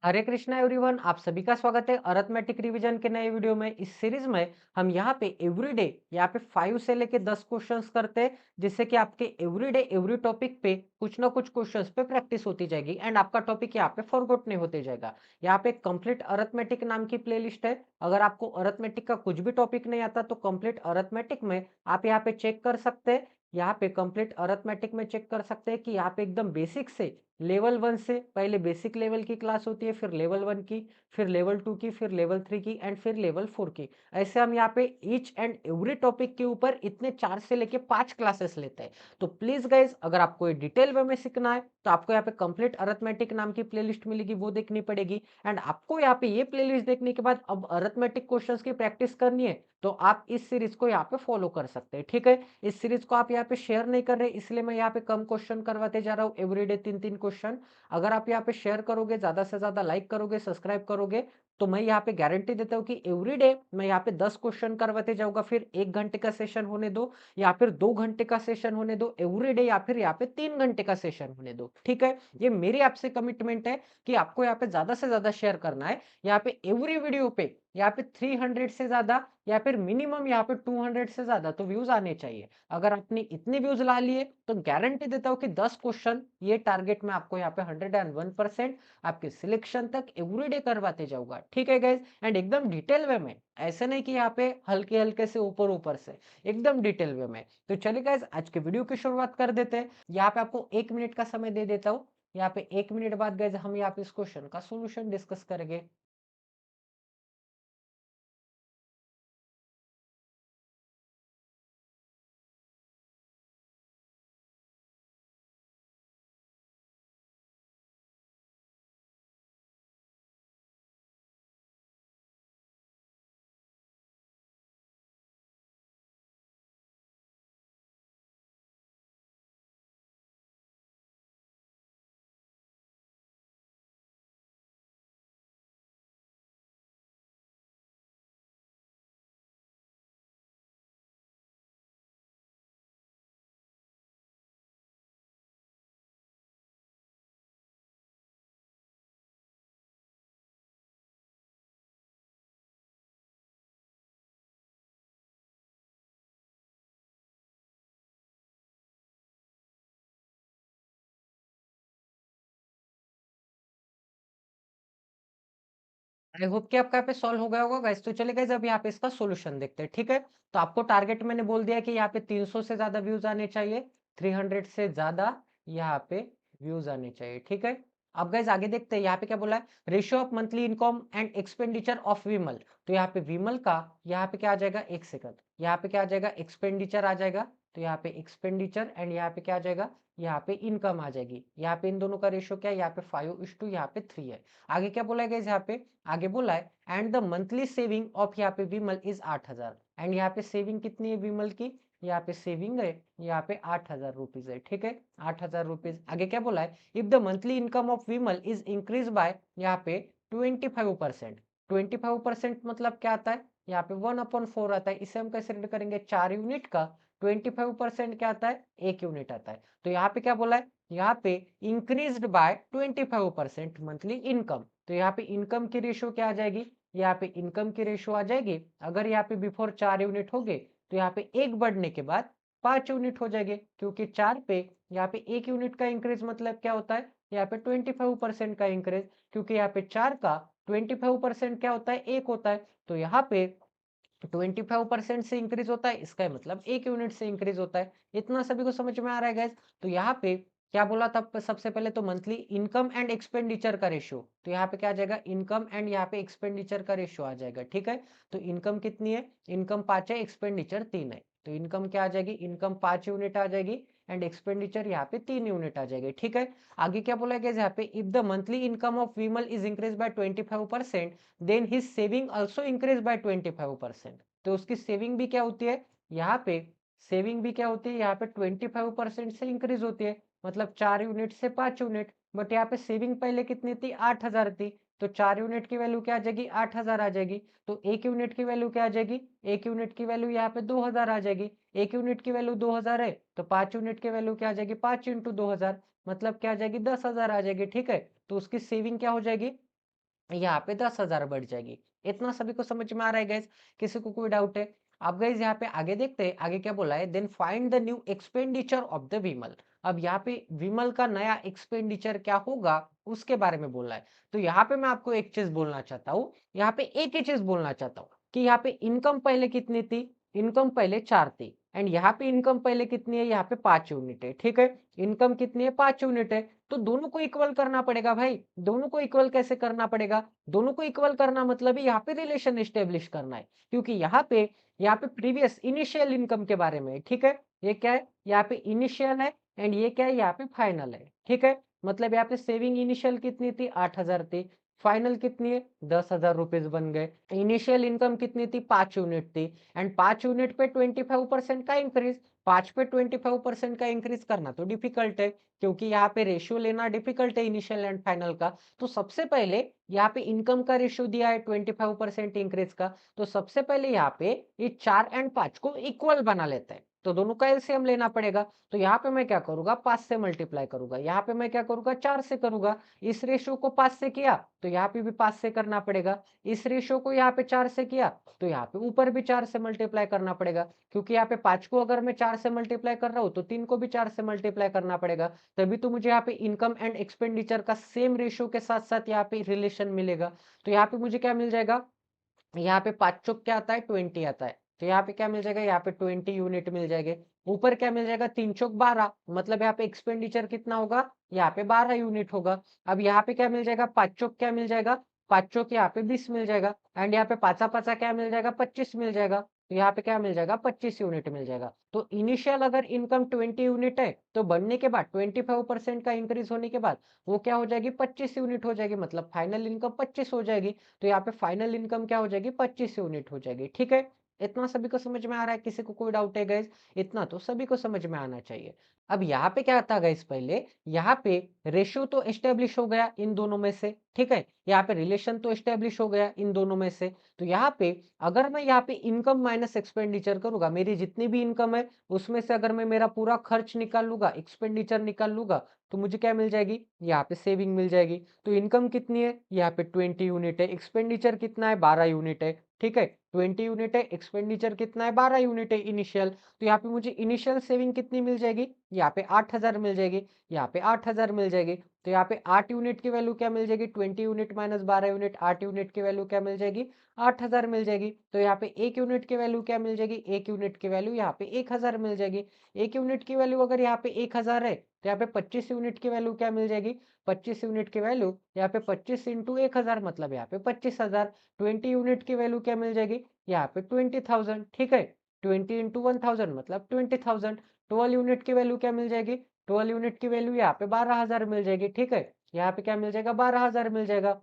हरे Krishna everyone, आप सभी का स्वागत है अरिथमेटिक रिवीजन के नए वीडियो में। इस सीरीज में हम यहाँ पे एवरीडे यहाँ पे 5 से लेके 10 क्वेश्चंस करते हैं, जिससे कि आपके एवरीडे एवरी टॉपिक पे कुछ ना कुछ क्वेश्चंस पे प्रैक्टिस होती जाएगी एंड आपका टॉपिक यहाँ पे फॉरगॉट नहीं होते जाएगा। यहाँ पे कंप्लीट अरिथमेटिक नाम की प्लेलिस्ट है। अगर आपको अरिथमेटिक का कुछ भी टॉपिक नहीं आता तो कंप्लीट अरिथमेटिक में आप यहाँ पे चेक कर सकते हैं। यहाँ पे कंप्लीट अरिथमेटिक में चेक कर सकते हैं कि यहाँ पे एकदम बेसिक से लेवल 1 से पहले बेसिक लेवल की क्लास होती है, फिर लेवल 1 की, फिर लेवल 2 की, फिर लेवल 3 की एंड फिर लेवल 4 की। ऐसे हम यहाँ पे ईच एंड एवरी टॉपिक के ऊपर इतने 4 से लेके 5 क्लासेस लेते हैं। तो प्लीज गाइज, अगर आपको ये डिटेल वे में सीखना है तो आपको यहाँ पे कंप्लीट अरिथमेटिक नाम की प्लेलिस्ट मिलेगी, वो देखनी पड़ेगी। एंड आपको यहाँ पे ये प्लेलिस्ट देखने के बाद अब अरिथमेटिक क्वेश्चंस की प्रैक्टिस करनी है तो आप इस सीरीज को यहाँ पे फॉलो कर सकते हैं। ठीक है, इस सीरीज को आप यहाँ पे शेयर नहीं कर रहे, इसलिए मैं यहाँ पे कम क्वेश्चन करवाते जा रहा हूँ, एवरीडे 3-3 क्वेश्चन। अगर आप यहाँ पे शेयर करोगे, ज्यादा से ज्यादा लाइक करोगे, सब्सक्राइब करोगे, तो मैं यहाँ पे गारंटी देता हूँ कि एवरीडे मैं यहाँ पे 10 क्वेश्चन करवाते जाऊंगा। फिर 1 घंटे का सेशन होने दो या फिर 2 घंटे का सेशन होने दो एवरीडे, या फिर यहाँ पे 3 घंटे का सेशन होने दो। ठीक है, ये मेरी आपसे कमिटमेंट है कि आपको यहाँ पे ज्यादा से ज्यादा शेयर करना है। यहाँ पे एवरी वीडियो पे यहाँ पे 300 से ज्यादा या फिर मिनिमम यहाँ पे 200 से ज्यादा तो व्यूज आने चाहिए। अगर आपने इतने व्यूज ला लिए तो गारंटी देता हूँ कि 10 क्वेश्चन ये टारगेट में आपको यहाँ पे 101% आपके सिलेक्शन तक एवरीडे करवाते जाऊंगा। ठीक है गाइज, एंड एकदम डिटेल वे में, ऐसे नहीं कि यहाँ पे हल्के हल्के से ऊपर ऊपर से, एकदम डिटेल वे में। तो चलिए गाइज, आज के वीडियो की शुरुआत कर देते हैं। यहाँ पे आपको 1 मिनट का समय दे देता हूँ। यहाँ पे 1 मिनट बाद गाइज हम यहाँ पे इस क्वेश्चन का सोल्यूशन डिस्कस करेंगे। आई होप कि आपका यहाँ पे सॉल्व हो गया होगा गाइस। तो चलिए गाइस, अब यहाँ पे इसका सॉल्यूशन देखते हैं। ठीक है, तो आपको टारगेट मैंने बोल दिया कि यहाँ पे 300 से ज्यादा व्यूज आने चाहिए, 300 से ज्यादा यहाँ पे व्यूज आने चाहिए। ठीक है, अब गाइस आगे देखते हैं। यहाँ पे क्या बोला है, ratio of monthly income and expenditure of Vimal. तो यहाँ पे विमल का यहाँ पे क्या आ जाएगा, एक सेकंड, यहाँ पे क्या आ जाएगा, एक्सपेंडिचर आ जाएगा। तो यहाँ पे एक्सपेंडिचर एंड यहाँ पे क्या आ जाएगा, यहाँ पे इनकम आ जाएगी। यहाँ पे इन दोनों का रेशियो क्या है, यहाँ पे 5:3 यहाँ पे 3 है। आगे क्या बोला है यहाँ पे, आगे बोला है and the monthly saving of यहाँ पे विमल इज 8,000। एंड यहाँ पे सेविंग कितनी है विमल की, यहाँ पे सेविंग है यहाँ पे 8,000 रुपीज है। ठीक है, 8,000 रुपीज। आगे क्या बोला है, if the monthly income of Vimal is increase bye यहाँ पे 25%। 25% मतलब क्या आता है, यहाँ पे 1/4 आता है। इसे हम कैसे रीड करेंगे, 4 यूनिट का 25% क्या आता है, 1 यूनिट आता है। तो यहाँ पे क्या बोला है, यहाँ पे इंक्रीज्ड बाय 25% मंथली इनकम। तो यहाँ पे इनकम की रेशियो क्या आ जाएगी, यहाँ पे इनकम की रेशियो आ जाएगी, अगर यहाँ पे बिफोर 4 यूनिट हो गए तो यहाँ पे एक बढ़ने के बाद 5 यूनिट हो जाएंगे, क्योंकि 4 पे यहाँ पे 1 यूनिट का इंक्रीज मतलब क्या होता है, यहाँ पे 25% का इंक्रीज, क्योंकि यहाँ पे 4 का 25% क्या होता है, 1 होता है। तो यहाँ पे 25% से इंक्रीज होता है, इसका मतलब 1 यूनिट से इंक्रीज होता है। इतना सभी को समझ में आ रहा है गैस। तो यहाँ पे क्या बोला था सबसे पहले, तो मंथली इनकम एंड एक्सपेंडिचर का रेशियो। तो यहाँ पे क्या आ जाएगा, इनकम एंड यहाँ पे एक्सपेंडिचर का रेशियो आ जाएगा। ठीक है, तो इनकम कितनी है, इनकम 5 है, एक्सपेंडिचर 3 है। तो इनकम क्या आ जाएगी, इनकम 5 यूनिट आ जाएगी एंड एक्सपेंडिचर यहाँ पे 3 यूनिट आ जाएगी। ठीक है, आगे क्या बोला गया यहाँ पे, if the monthly income of Vimal is increase by 25% then his saving also increase by 25%। तो उसकी सेविंग भी क्या होती है, यहाँ पे सेविंग भी क्या होती है, यहाँ पे 25% से इंक्रीज होती है, मतलब 4 यूनिट से 5 यूनिट। बट यहाँ पे सेविंग पहले कितनी थी, 8,000 थी। तो 4 यूनिट की वैल्यू क्या आ जाएगी, 8,000 आ जाएगी। तो 1 यूनिट की वैल्यू क्या आ जाएगी, 1 यूनिट की वैल्यू यहाँ पे 2,000 आ जाएगी। 1 यूनिट की वैल्यू 2,000 है, तो 5 यूनिट की वैल्यू क्या आ जाएगी, 5 × 2,000, मतलब क्या आ जाएगी, 10,000 आ जाएगी। ठीक है, तो उसकी सेविंग क्या हो जाएगी, यहाँ पे 10,000 बढ़ जाएगी। इतना सभी को समझ में आ रहा है गाइस? किसी को कोई डाउट है? अब गाइस यहाँ पे आगे देखते हैं, आगे क्या बोला है, then find the new expenditure of the Vimal. अब यहाँ पे विमल का नया एक्सपेंडिचर क्या होगा उसके बारे में बोला है। तो यहाँ पे मैं आपको एक चीज बोलना चाहता हूँ, यहाँ पे एक ही चीज बोलना चाहता हूँ कि यहाँ पे इनकम पहले कितनी थी, इनकम पहले 4 थी, एंड यहाँ पे इनकम पहले कितनी है, यहाँ पे 5 यूनिट है, ठीक है। इनकम कितनी है, 5 यूनिट है, तो दोनों को इक्वल करना पड़ेगा भाई। दोनों को इक्वल कैसे करना पड़ेगा, दोनों को इक्वल करना मतलब यहाँ पे रिलेशन एस्टेब्लिश करना है, क्योंकि यहाँ पे प्रीवियस इनिशियल इनकम के बारे में है, ठीक है। ये क्या है, यहाँ पे इनिशियल है, एंड ये क्या है, यहाँ पे फाइनल है, ठीक है। मतलब यहाँ पे सेविंग इनिशियल कितनी थी, 8,000 थी, फाइनल कितनी है, 10,000 रुपीज बन गए। इनिशियल इनकम कितनी थी, 5 यूनिट थी, एंड 5 यूनिट पे 25% का इंक्रीज, 5 पे 25% का इंक्रीज करना तो डिफिकल्ट है, क्योंकि यहाँ पे रेशियो लेना डिफिकल्ट है इनिशियल एंड फाइनल का। तो सबसे पहले यहाँ पे इनकम का रेशियो दिया है 25% इंक्रीज का, तो सबसे पहले यहाँ पे ये 4 एंड 5 को इक्वल बना लेते हैं, तो दोनों का एलसीएम लेना पड़ेगा। तो यहाँ पे मैं क्या करूंगा, 5 से मल्टीप्लाई करूंगा, यहाँ पे मैं क्या करूंगा, 4 से करूंगा। इस रेशियो को 5 से किया तो यहाँ पे भी 5 से करना पड़ेगा, इस रेशियो को यहाँ पे 4 से किया तो यहाँ पे ऊपर भी 4 से मल्टीप्लाई करना पड़ेगा, क्योंकि यहाँ पे 5 को अगर मैं 4 से मल्टीप्लाई कर रहा हूँ तो 3 को भी 4 से मल्टीप्लाई करना पड़ेगा, तभी तो मुझे यहाँ पे इनकम एंड एक्सपेंडिचर का सेम रेशियो के साथ साथ यहाँ पे रिलेशन मिलेगा। तो यहाँ पे मुझे क्या मिल जाएगा, यहाँ पे 5 चौक क्या आता है, 20 आता है, तो यहाँ पे क्या मिल जाएगा, यहाँ पे 20 यूनिट मिल जाएंगे। ऊपर क्या मिल जाएगा, 3 चौक 12, मतलब यहाँ पे एक्सपेंडिचर कितना होगा, यहाँ पे 12 यूनिट होगा। अब यहाँ पे क्या मिल जाएगा, 5 चौक क्या मिल जाएगा, 5 चौक यहाँ पे 20 मिल जाएगा, एंड यहाँ पे पाचा पाचा क्या मिल जाएगा, 25 मिल जाएगा, तो यहाँ पे क्या मिल जाएगा, 25 यूनिट मिल जाएगा। तो इनिशियल अगर इनकम 20 यूनिट है तो बढ़ने के बाद 25% का इंक्रीज होने के बाद वो क्या हो जाएगी, 25 यूनिट हो जाएगी, मतलब फाइनल इनकम 25 हो जाएगी। तो यहाँ पे फाइनल इनकम क्या हो जाएगी, 25 यूनिट हो जाएगी, ठीक है। इतना सभी को समझ में आ रहा है, किसी को कोई डाउट है गाइस? इतना तो सभी को समझ में आना चाहिए। अब यहाँ पे क्या था गाइस, पहले यहाँ पे रेशियो तो एस्टेब्लिश हो गया इन दोनों में से, ठीक है। यहाँ पे रिलेशन तो एस्टेब्लिश हो गया इन दोनों में से। तो यहाँ पे अगर मैं यहाँ पे इनकम माइनस एक्सपेंडिचर करूंगा, मेरी जितनी भी इनकम है उसमें से अगर मैं मेरा पूरा खर्च निकाल लूंगा, एक्सपेंडिचर निकाल लूंगा, तो मुझे क्या मिल जाएगी, यहाँ पे सेविंग मिल जाएगी। तो इनकम कितनी है, यहाँ पे 20 यूनिट है, एक्सपेंडिचर कितना है, 12 यूनिट है, ठीक है। 20 यूनिट है, एक्सपेंडिचर कितना है, 12 यूनिट है इनिशियल। तो यहाँ पे मुझे इनिशियल सेविंग कितनी मिल जाएगी, यहाँ पे 8,000 मिल जाएगी, यहाँ पे 8,000 मिल जाएगी। तो यहाँ पे 8 यूनिट की वैल्यू क्या मिल जाएगी, 20 यूनिट माइनस 12 यूनिट, 8 यूनिट की वैल्यू क्या मिल जाएगी, 8,000 मिल जाएगी। तो यहाँ पे 1 यूनिट की वैल्यू क्या मिल जाएगी, 1 यूनिट की वैल्यू यहाँ पे 1,000 मिल जाएगी। 1 यूनिट की वैल्यू अगर यहाँ पे 1,000 है तो यहाँ पे 25 यूनिट की वैल्यू क्या मिल जाएगी, 25 यूनिट की वैल्यू यहाँ पे 25 इंटू 1,000, मतलब यहाँ पे 25,000। 20 यूनिट की वैल्यू क्या मिल जाएगी, यहाँ पे 20,000, ठीक है। 20 इंटू 1,000 मतलब 20,000। 12 यूनिट की वैल्यू क्या मिल जाएगी, 12 यूनिट की वैल्यू यहाँ पे 12,000 मिल जाएगी, ठीक है। यहाँ पे क्या मिल जाएगा, 12,000 मिल जाएगा।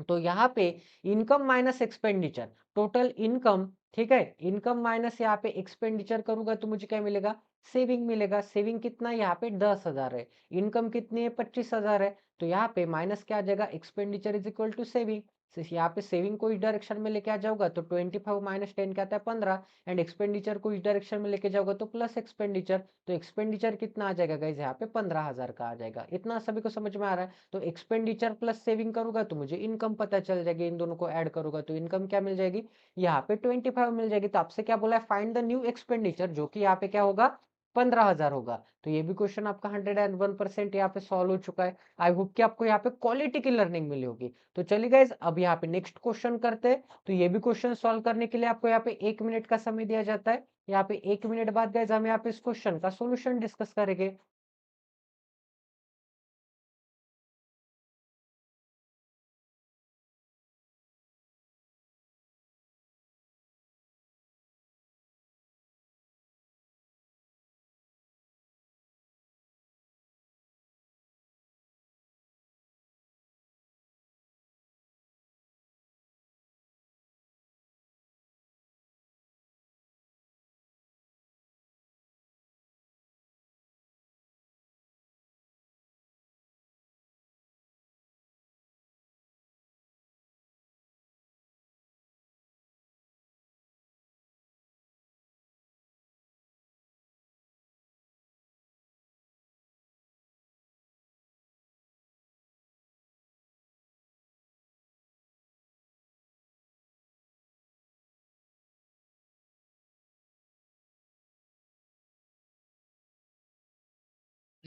तो यहाँ पे income minus expenditure, total income, ठीक है, इनकम माइनस यहाँ पे एक्सपेंडिचर करूंगा तो मुझे क्या मिलेगा, सेविंग मिलेगा। सेविंग कितना है, यहाँ पे 10,000 है, इनकम कितनी है, 25,000 है। तो यहाँ पे माइनस क्या आ जाएगा, expenditure is equal to saving. यहाँ पे सेविंग को इस डायरेक्शन में लेके आ जाऊंगा तो 25 माइनस 10 क्या आता है, 15, एंड एक्सपेंडिचर को इस डायरेक्शन में लेके जाऊंगा तो प्लस एक्सपेंडिचर, तो एक्सपेंडिचर कितना आ जाएगा गाइज, यहाँ पे 15,000 का आ जाएगा। इतना सभी को समझ में आ रहा है? तो एक्सपेंडिचर प्लस सेविंग करूंगा तो मुझे इनकम पता चल जाएगी, इन दोनों को ऐड करूंगा तो इनकम क्या मिल जाएगी, यहाँ पे 25 मिल जाएगी। तो आपसे क्या बोला है, फाइंड द न्यू एक्सपेंडिचर, जो कि यहाँ पे क्या होगा, 15,000 होगा। तो ये भी क्वेश्चन आपका 101% यहाँ पे सॉल्व हो चुका है। आई होप कि आपको यहाँ पे क्वालिटी की लर्निंग मिली होगी। तो चलिए गाइज, अब यहाँ पे नेक्स्ट क्वेश्चन करते हैं। तो ये भी क्वेश्चन सॉल्व करने के लिए आपको यहाँ पे 1 मिनट का समय दिया जाता है। यहाँ पे 1 मिनट बाद गाइज हम यहाँ पे इस क्वेश्चन का सोल्यूशन डिस्कस करेंगे।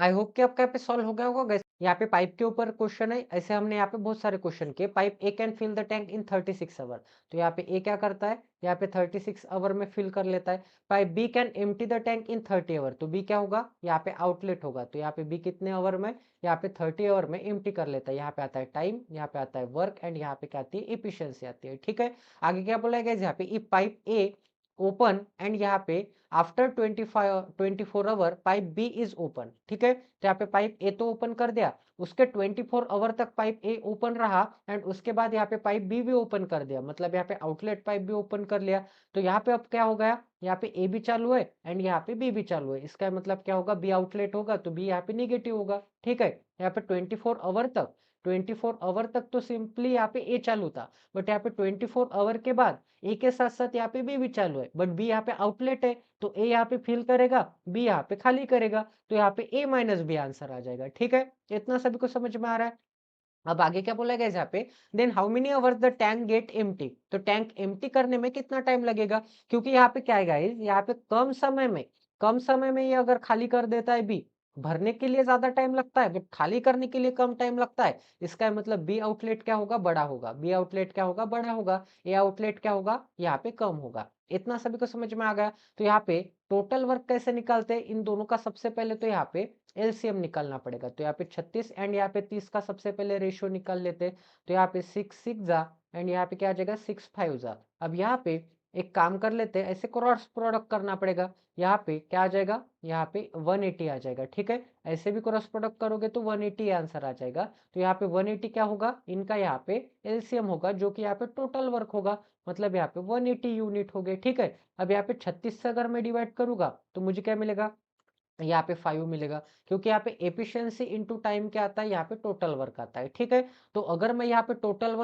आई होप कि आपका यहाँ पे सॉल्व हो गया होगा गाइस। यहाँ पे पाइप के ऊपर क्वेश्चन है, ऐसे हमने यहाँ पे बहुत सारे क्वेश्चन किए। Pipe A can fill the tank in 36 hour. तो यहाँ पे ए क्या करता है, यहाँ पे 36 आवर में फिल कर लेता है। Pipe B can empty the tank in 30 hour. तो बी क्या होगा, यहाँ पे आउटलेट होगा। तो यहाँ पे बी कितने आवर में, यहाँ पे 30 आवर में एम्प्टी कर लेता है। यहाँ पे आता है टाइम, यहाँ पे आता है वर्क, एंड यहाँ पे क्या आती है, एफिशिएंसी आती है। ठीक है, आगे क्या बोला गया यहाँ पे, if pipe A open and यहाँ पे after 24 hour pipe B is open. ठीक है, तो यहाँ पे पाइप ए तो ओपन कर दिया, उसके 24 आवर तक पाइप ए ओपन रहा, एंड उसके बाद यहाँ पे पाइप बी भी ओपन कर दिया, मतलब यहाँ पे आउटलेट पाइप भी ओपन कर लिया। तो यहाँ पे अब क्या हो गया, यहाँ पे ए भी चालू है एंड यहाँ पे बी भी चालू है। इसका मतलब क्या होगा, बी आउटलेट होगा तो बी यहाँ पे निगेटिव होगा। ठीक है, यहाँ पे 24 आवर तक तो सिंपली यहाँ पे ए चालू था, बट यहाँ पे 24 आवर के बाद ए के साथ साथ यहाँ पे बी भी चालू है, बट बी यहाँ पे आउटलेट है, तो ए यहाँ पे फिल करेगा, बी यहाँ पे खाली करेगा, तो यहाँ पे ए माइनस बी आंसर आ जाएगा। ठीक है, इतना सभी को समझ में आ रहा है। अब आगे क्या बोला गया यहाँ पे, then how many hours the tank get empty. तो टैंक एम्प्टी करने में कितना टाइम लगेगा, क्योंकि यहाँ पे क्या है गाइस, यहाँ पे कम समय में ये अगर खाली कर देता है बी, भरने के लिए ज्यादा टाइम लगता है बट खाली करने के लिए कम टाइम लगता है। इसका मतलब बी आउटलेट क्या होगा, बड़ा होगा। बी आउटलेट क्या होगा, बड़ा होगा। ए आउटलेट क्या होगा, यहाँ पे कम होगा। इतना सभी को समझ में आ गया। तो यहाँ पे टोटल वर्क कैसे निकालते हैं इन दोनों का, सबसे पहले तो यहाँ पे एलसीएम निकालना पड़ेगा। तो यहाँ पे 36 एंड यहाँ पे 30 का सबसे पहले रेशियो निकाल लेते हैं। तो यहाँ पे 6 जा एंड यहाँ पे क्या आ जाएगा, 6 जा। अब यहाँ पे एक काम कर लेते हैं, ऐसे क्रॉस प्रोडक्ट करना पड़ेगा। यहाँ पे क्या आ जाएगा, यहाँ पे 180 आ जाएगा। ठीक है, ऐसे भी क्रॉस प्रोडक्ट करोगे तो 180 आंसर आ जाएगा। तो यहाँ पे 180 क्या होगा, इनका यहाँ पे एलसीएम होगा, जो कि यहाँ पे टोटल वर्क होगा, मतलब यहाँ पे 180 यूनिट हो गए। ठीक है, अब यहाँ पे 36 से अगर मैं डिवाइड करूंगा तो मुझे क्या मिलेगा, यहाँ पे 5 मिलेगा, क्योंकि यहाँ पे एफिशिएंसी इनटू टाइम क्या आता है, यहाँ पे टोटल वर्क आता है। ठीक है, तो अगर मैं यहाँ पे टोटल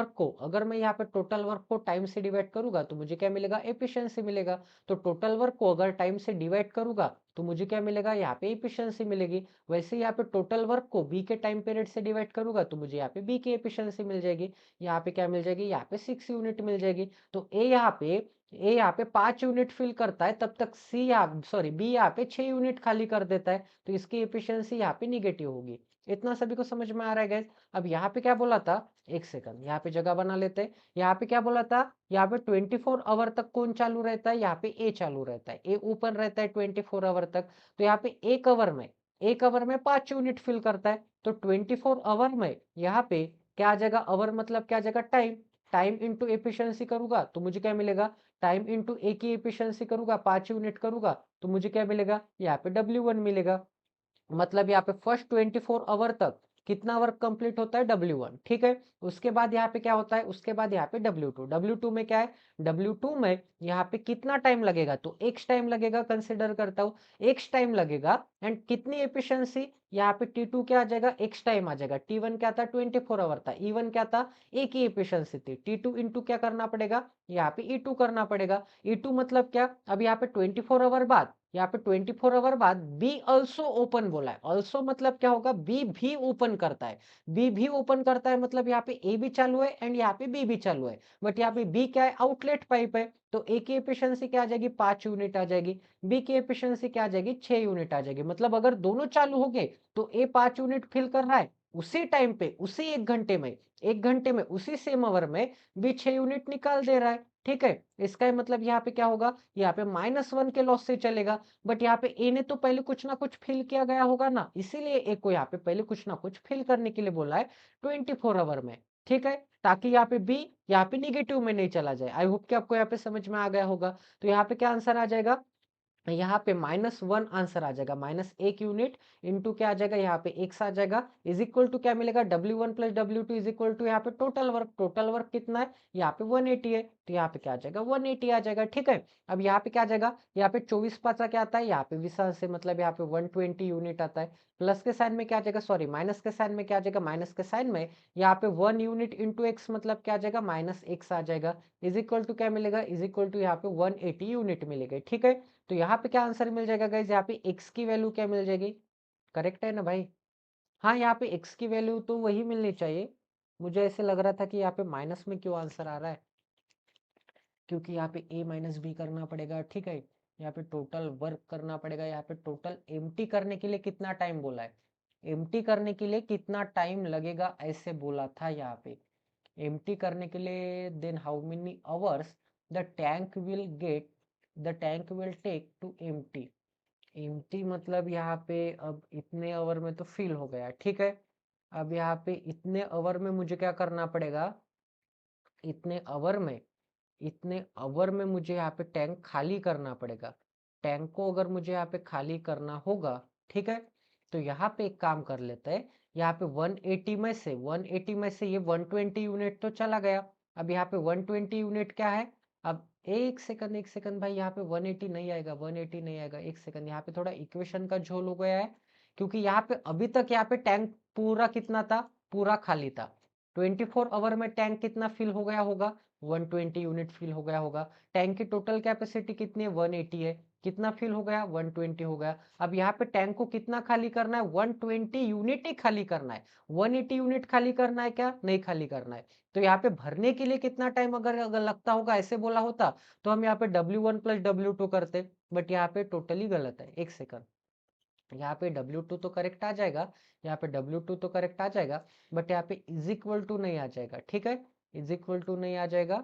वर्क को टाइम से डिवाइड करूंगा तो मुझे क्या मिलेगा, एफिशिएंसी मिलेगा। तो टोटल वर्क को अगर टाइम से डिवाइड करूंगा तो मुझे क्या मिलेगा, यहाँ पे एफिशिएंसी मिलेगी। वैसे यहाँ पे टोटल वर्क को बी के टाइम पीरियड से डिवाइड करूंगा तो मुझे यहाँ पे बी की एफिशिएंसी मिल जाएगी। यहाँ पे क्या मिल जाएगी, यहाँ पे 6 यूनिट मिल जाएगी। तो ए यहाँ पे 5 यूनिट फिल करता है, तब तक बी यहाँ पे 6 यूनिट खाली कर देता है, तो इसकी एफिशिएंसी यहाँ पे निगेटिव होगी। इतना सभी को समझ में आ रहा है गाइस। अब यहाँ पे क्या बोला था, एक सेकंड यहाँ पे जगह बना लेते हैं। यहाँ पे क्या बोला था, यहाँ पे 24 आवर तक कौन चालू रहता है, यहाँ पे ए चालू रहता है, ए ओपन रहता है 24 आवर तक। तो यहाँ पे एक आवर में 5 यूनिट फिल करता है, तो 24 आवर में यहाँ पे क्या आ जाएगा, आवर मतलब क्या आ जाएगा, टाइम। टाइम इंटू एफिशिएंसी करूंगा तो मुझे क्या मिलेगा, टाइम इंटू ए की एफिशिएंसी करूंगा, 5 यूनिट करूंगा तो मुझे क्या मिलेगा, यहाँ पे W1 मिलेगा। मतलब यहाँ पे फर्स्ट 24 आवर तक कितना वर्क कंप्लीट होता है, W1। ठीक है, उसके बाद यहाँ पे क्या होता है, उसके बाद यहाँ पे W2 में क्या है, W2 में यहाँ पे कितना टाइम लगेगा, तो एक्स टाइम लगेगा, कंसिडर करता हूँ एक्स टाइम लगेगा। एंड कितनी एफिशिएंसी, यहाँ पे T2 क्या आ जाएगा, एक्स टाइम आ जाएगा। T1 क्या था, 24 आवर था। E1 क्या था, एक ही एफिशिएंसी थी। T2 इंटू क्या करना पड़ेगा, यहाँ पे E2 करना पड़ेगा। E2 मतलब क्या, अब यहाँ पे 24 आवर बाद, यहाँ पे 24 आवर बाद बी ऑल्सो ओपन बोला है। ऑल्सो मतलब क्या होगा, बी भी ओपन करता है। बी भी ओपन करता है मतलब यहाँ पे ए भी चालू है एंड यहाँ पे बी भी चालू है, बट यहाँ पे बी क्या है, आउटलेट पाइप है। तो ए की एफिशिएंसी क्या आ जाएगी, 5 यूनिट आ जाएगी। बी की एफिशिएंसी क्या आ जाएगी, 6 यूनिट आ जाएगी। मतलब अगर दोनों चालू हो गए तो ए 5 यूनिट फिल कर रहा है, उसी टाइम पे, उसी एक घंटे में उसी सेम आवर में बी 6 यूनिट निकाल दे रहा है। ठीक है, इसका मतलब यहाँ पे क्या होगा, यहाँ पे -1 के लॉस से चलेगा। बट यहाँ पे ए ने तो पहले कुछ ना कुछ फिल किया गया होगा ना, इसीलिए ए को यहाँ पे पहले कुछ ना कुछ फिल करने के लिए बोला है 24 आवर में। ठीक है, ताकि यहाँ पे बी यहाँ पे निगेटिव में नहीं चला जाए। आई होप कि आपको यहाँ पे समझ में आ गया होगा। तो यहाँ पे क्या आंसर आ जाएगा, यहाँ पे -1 आंसर आ जाएगा। -1 यूनिट इंटू क्या आ जाएगा, यहाँ पे एक्स आ जाएगा, इज इक्वल टू क्या मिलेगा, W1 plus W2 is equal to यहाँ पे टोटल वर्क कितना है, यहाँ पे 180 है, तो यहाँ पे क्या आ जाएगा, 180 आ जाएगा। ठीक है, अब यहाँ पे क्या आ जाएगा, यहाँ पे 24 पाँचा क्या आता है, यहाँ पे विशाल से मतलब यहाँ पे 120 यूनिट आता है। प्लस के साइन में क्या आ जाएगा, सॉरी माइनस के साइन में क्या आ जाएगा, माइनस के साइन में यहाँ पे 1 यूनिट इंटू एक्स मतलब क्या आ जाएगा, -x आ जाएगा, इज इक्वल टू क्या मिलेगा, इज इक्वल टू यहाँ पे 180 यूनिट मिलेगा। ठीक है, तो यहाँ पे क्या आंसर मिल जाएगा गाइज, यहाँ पे x की वैल्यू क्या मिल जाएगी, करेक्ट है ना भाई। हाँ, यहाँ पे x की वैल्यू तो वही मिलनी चाहिए। मुझे ऐसे लग रहा था कि यहाँ पे माइनस में क्यों आंसर आ रहा है, क्योंकि यहाँ पे a माइनस बी करना पड़ेगा। ठीक है, यहाँ पे टोटल वर्क करना पड़ेगा, यहाँ पे टोटल एम्प्टी करने के लिए कितना टाइम बोला है, एम्प्टी करने के लिए कितना टाइम लगेगा ऐसे बोला था यहाँ पे। एम्प्टी करने के लिए then how many hours the tank will take to empty. Empty मतलब यहाँ पे अब इतने आवर में तो फिल हो गया, ठीक है। अब यहाँ पे इतने आवर में मुझे क्या करना पड़ेगा, इतने आवर में इतने आवर में मुझे यहाँ पे टैंक खाली करना पड़ेगा। टैंक को अगर मुझे यहाँ पे खाली करना होगा, ठीक है, तो यहाँ पे एक काम कर लेते हैं। यहाँ पे 180 में से ये 120 यूनिट तो चला गया। अब यहाँ पे 120 यूनिट क्या है, अब एक सेकंड भाई, यहाँ पे 180 नहीं आएगा, 180 नहीं आएगा, एक सेकंड, यहाँ पे थोड़ा इक्वेशन का झोल हो गया है। क्योंकि यहाँ पे अभी तक यहाँ पे टैंक पूरा कितना था, पूरा खाली था। 24 आवर में टैंक कितना फिल हो गया होगा, 120 यूनिट फिल हो गया होगा। टैंक की टोटल कैपेसिटी कितनी है, 180 है। कितना फिल हो गया, 120 हो गया। अब यहाँ पे टैंक को कितना खाली करना है, 120 यूनिट ही खाली करना है। 180 यूनिट खाली करना है क्या, नहीं खाली करना है। तो यहाँ पे भरने के लिए कितना टाइम अगर लगता होगा ऐसे बोला होता, तो हम यहाँ पे W1 प्लस W2 करते, बट यहाँ पे टोटली गलत है। एक सेकंड, यहाँ पे W2 तो करेक्ट आ जाएगा, यहाँ पे W2 तो करेक्ट आ जाएगा, बट यहाँ पे इज इक्वल टू नहीं आ जाएगा, ठीक है। इज इक्वल टू नहीं आ जाएगा।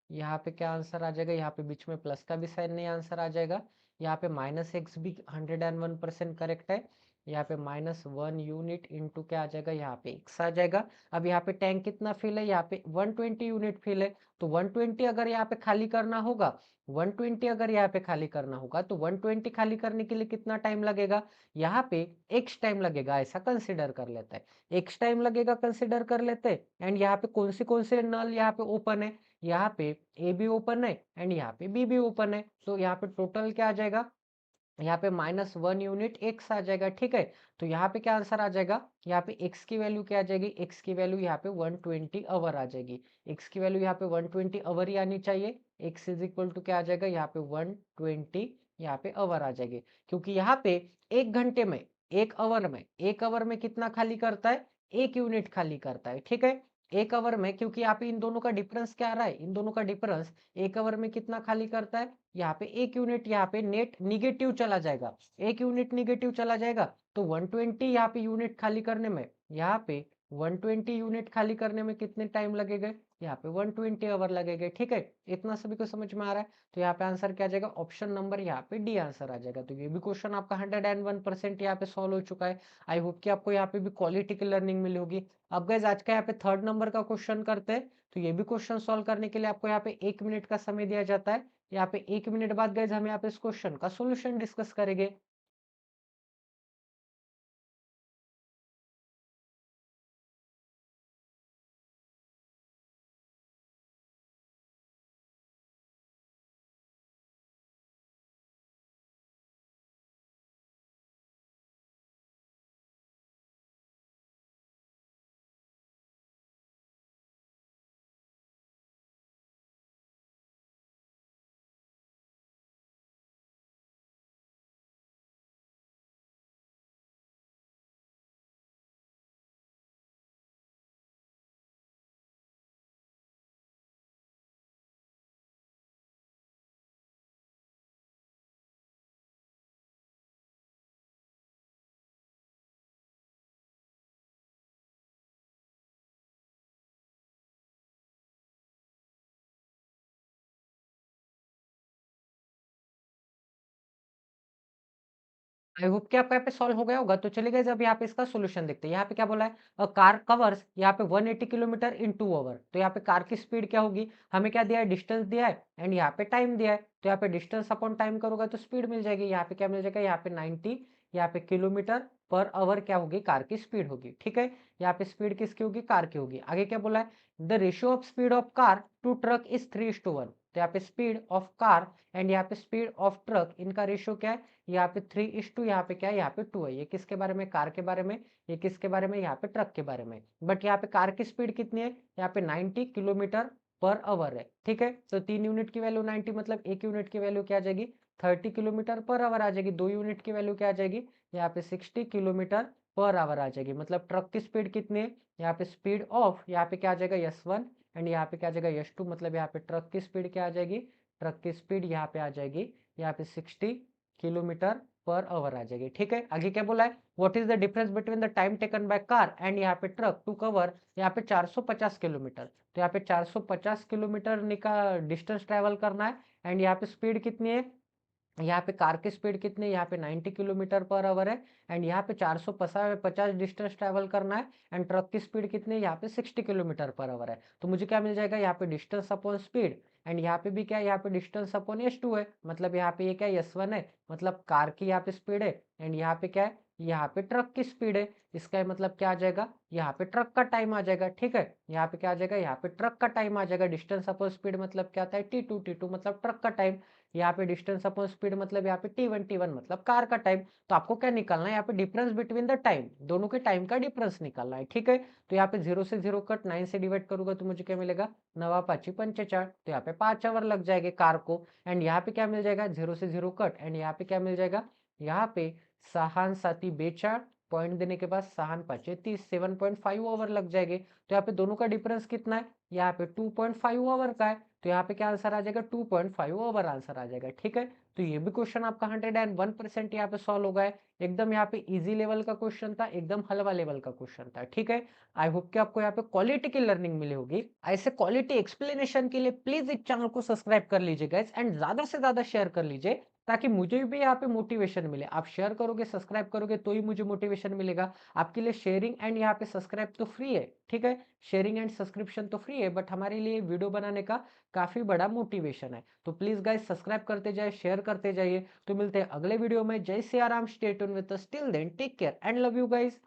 यहाँ पे क्या आंसर आ जाएगा, यहाँ पे बीच में प्लस का भी साइन नहीं आंसर आ जाएगा। यहाँ पे -x भी 101% करेक्ट है। यहाँ पे -1 यूनिट इंटू क्या आ जाएगा, यहाँ पे x आ जाएगा। अब यहाँ पे टैंक कितना फिल है, यहाँ पे 120 यूनिट फिल है। तो 120 अगर यहाँ पे खाली करना होगा, 120 अगर यहाँ पे खाली करना होगा, तो 120 खाली करने के लिए कितना टाइम लगेगा, यहाँ पे x टाइम लगेगा, ऐसा कंसिडर कर लेते हैं। x टाइम लगेगा कंसिडर कर लेते हैं। एंड यहाँ पे कौन से नल यहाँ पे ओपन है, यहाँ पे ए भी ओपन है एंड यहाँ पे बी भी ओपन है। तो यहाँ पे टोटल क्या आ जाएगा, यहाँ पे -1 यूनिट x आ जाएगा, ठीक है। तो यहाँ पे क्या आंसर आ जाएगा, यहाँ पे x की वैल्यू क्या आ जाएगी, x की वैल्यू यहाँ पे 120 आवर आ जाएगी। x की वैल्यू यहाँ पे 120 आवर ही आनी चाहिए। x इज इक्वल टू क्या आ जाएगा, यहाँ पे 120 यहाँ पे आवर आ जाएगी। क्योंकि यहाँ पे एक घंटे में, एक आवर में कितना खाली करता है, 1 यूनिट खाली करता है, ठीक है। एक आवर में, क्योंकि यहाँ पे इन दोनों का डिफरेंस क्या आ रहा है, इन दोनों का डिफरेंस एक आवर में कितना खाली करता है, यहाँ पे 1 यूनिट, यहाँ पे नेट निगेटिव चला जाएगा, 1 यूनिट निगेटिव चला जाएगा। तो 120 यहाँ पे यूनिट खाली करने में, यहाँ पे 120 यूनिट खाली करने में कितने टाइम लगेगा, यहाँ पे 120 आवर लगेगा, ठीक है। इतना सभी को समझ में आ रहा है। तो यहाँ पे आंसर क्या आ जाएगा, ऑप्शन नंबर यहाँ पे डी आंसर आ जाएगा। तो ये भी क्वेश्चन आपका 101% यहाँ पे सॉल्व हो चुका है। आई होप कि आपको यहाँ पे भी क्वालिटी की लर्निंग मिली होगी। अब गाइस आज का यहाँ पे 3rd नंबर का क्वेश्चन करते हैं। तो ये भी क्वेश्चन सॉल्व करने के लिए आपको यहाँ पे 1 मिनट का समय दिया जाता है। यहाँ पे 1 मिनट बाद गाइस हम यहाँ पे इस क्वेश्चन का सॉल्यूशन डिस्कस करेंगे। आई होप कि आपका यहाँ पे सॉल्व हो गया होगा। तो चलिए गाइस अब यहाँ पे इसका सॉल्यूशन देखते हैं। यहाँ पे क्या बोला है, अ कार कवर्स यहाँ पे 180 किलोमीटर इन 2 आवर। तो यहाँ पे कार की स्पीड क्या होगी, हमें क्या दिया है, डिस्टेंस दिया है एंड यहाँ पे टाइम दिया है। तो यहाँ पे डिस्टेंस अपॉन टाइम करोगे तो स्पीड मिल जाएगी। यहाँ पे क्या मिल जाएगा, यहाँ पे 90 यहाँ पे किलोमीटर पर आवर क्या होगी, कार की स्पीड होगी, ठीक है। यहाँ पे स्पीड किसकी होगी, कार की होगी। आगे क्या बोला है, the ratio of speed of car to truck is 3:1। तो यहाँ पे स्पीड ऑफ कार एंड यहाँ पे स्पीड ऑफ ट्रक, इनका रेशियो क्या है, यहाँ पे 3:2, यहाँ पे क्या है, यहाँ पे 2 है। ये किसके बारे में, कार के बारे में। ये किसके बारे में, यहाँ पे ट्रक के बारे में। बट यहाँ पे कार की स्पीड कितनी है, यहाँ पे 90 किलोमीटर पर आवर है, ठीक है। तो 3 यूनिट की वैल्यू 90, मतलब 1 यूनिट की वैल्यू क्या आ जाएगी, 30 किलोमीटर पर आवर आ जाएगी। 2 यूनिट की वैल्यू क्या आ जाएगी, यहाँ पे 60 किलोमीटर पर आवर आ जाएगी। मतलब ट्रक की स्पीड कितनी है, यहाँ पे स्पीड ऑफ, यहाँ पे क्या आ जाएगा, S1 एंड यहाँ पे क्या आ जाएगा, S2। मतलब यहाँ पे ट्रक की स्पीड क्या आ जाएगी, ट्रक की स्पीड यहाँ पे आ जाएगी, यहाँ पे 60 किलोमीटर पर आवर आ जाएगी। ठीक है, आगे क्या बोला है, what is the difference between the time taken by car and यहाँ पे ट्रक टू कवर यहाँ पे 450 किलोमीटर। तो यहाँ पे 450 किलोमीटर का डिस्टेंस ट्रेवल करना है एंड यहाँ पे स्पीड कितनी है, यहाँ पे कार की स्पीड कितनी है, यहाँ पे 90 किलोमीटर पर आवर है एंड यहाँ पे 450 डिस्टेंस ट्रैवल करना है एंड ट्रक की स्पीड कितनी है, यहाँ पे 60 किलोमीटर पर आवर है। तो मुझे क्या मिल जाएगा, यहाँ पे डिस्टेंस अपॉन स्पीड एंड यहाँ पे भी क्या है, यहाँ पे डिस्टेंस अपॉन S2 है, मतलब यहाँ पे ये क्या है S1 है, मतलब कार की यहाँ पे स्पीड है एंड यहाँ पे क्या है, यहाँ पे ट्रक की स्पीड है। इसका मतलब क्या आ जाएगा, यहाँ पे ट्रक का टाइम आ जाएगा। ठीक है, यहाँ पे क्या आ जाएगा, यहाँ पे ट्रक का टाइम आ जाएगा। डिस्टेंस अपॉन स्पीड मतलब क्या आता है, T2 मतलब ट्रक का टाइम। यहाँ पे डिस्टेंस अपॉन स्पीड मतलब यहाँ पे T1 मतलब कार का टाइम। तो आपको क्या निकालना है, यहाँ पे डिफरेंस बिटवीन द टाइम, दोनों के टाइम का डिफरेंस निकालना है। ठीक है, तो यहाँ पे 0 से 0 कट 9 से डिवाइड करूंगा तो मुझे क्या मिलेगा, 9×5=45। तो यहाँ पे 5 आवर लग जाएंगे कार को एंड यहाँ पे क्या मिल जाएगा, 0 से 0 कट एंड यहाँ पे क्या मिल जाएगा, यहाँ पे 6×7=42 पॉइंट देने के बाद 6×5=30 7.5 आवर लग जाएंगे। तो यहाँ पे दोनों का डिफरेंस कितना है, यहाँ पे 2.5 आवर का है। तो यहाँ पे क्या आंसर आ जाएगा, 2.5 ओवर आंसर आ जाएगा। ठीक है, तो ये भी क्वेश्चन आपका 101% यहाँ पे सॉल्व हो गया है। एकदम यहाँ पे इजी लेवल का क्वेश्चन था, एकदम हलवा लेवल का क्वेश्चन था। ठीक है, आई होप कि आपको यहाँ पे क्वालिटी की लर्निंग मिली होगी। ऐसे क्वालिटी एक्सप्लेनेशन के लिए प्लीज इस चैनल को सब्सक्राइब कर लीजिए गाइस एंड ज्यादा से ज्यादा शेयर कर लीजिए ताकि मुझे भी यहाँ पे मोटिवेशन मिले। आप शेयर करोगे, सब्सक्राइब करोगे तो ही मुझे मोटिवेशन मिलेगा। आपके लिए शेयरिंग एंड यहाँ पे सब्सक्राइब तो फ्री है। ठीक है, शेयरिंग एंड सब्सक्रिप्शन तो फ्री है बट हमारे लिए वीडियो बनाने का काफी बड़ा मोटिवेशन है। तो प्लीज गाइस सब्सक्राइब करते जाए, शेयर करते जाइए। तो मिलते हैं अगले वीडियो में। Jai Siya Ram, stay tune with us, till then take care and love you guys.